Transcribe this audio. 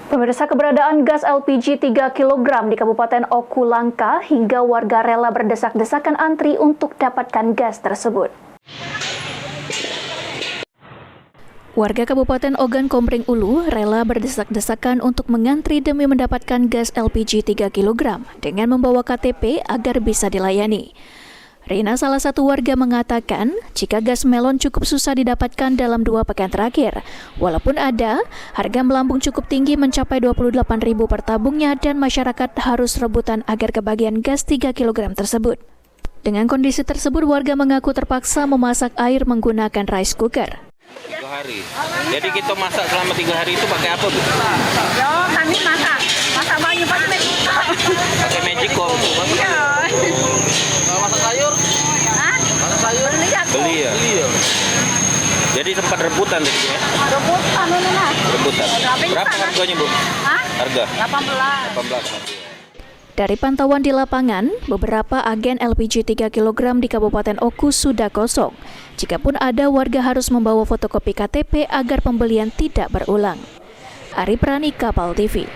Pemirsa, keberadaan gas LPG 3 kg di Kabupaten Oku langka hingga warga rela berdesak-desakan antri untuk dapatkan gas tersebut. Warga Kabupaten Ogan Komering Ulu rela berdesak-desakan untuk mengantri demi mendapatkan gas LPG 3 kg dengan membawa KTP agar bisa dilayani. Rina, salah satu warga, mengatakan jika gas melon cukup susah didapatkan dalam 2 pekan terakhir. Walaupun ada, harga melambung cukup tinggi mencapai Rp28.000 per tabungnya dan masyarakat harus rebutan agar kebagian gas 3 kg tersebut. Dengan kondisi tersebut, warga mengaku terpaksa memasak air menggunakan rice cooker. 3 hari. Jadi kita masak selama 3 hari itu pakai apa, Bu? Kami masak banyak pakai Magicom. Pakai Magicom. Iya. Masak sayur? Hah? Masak sayur? Beli ya? Jadi sempat rebutan tadi ya? Rebutan. Berapa harganya, Bu? Hah? Harga? 18. Dari pantauan di lapangan, beberapa agen LPG 3 kg di Kabupaten Oku sudah kosong. Jikapun ada, warga harus membawa fotokopi KTP agar pembelian tidak berulang. Ari Prani, Kapal TV.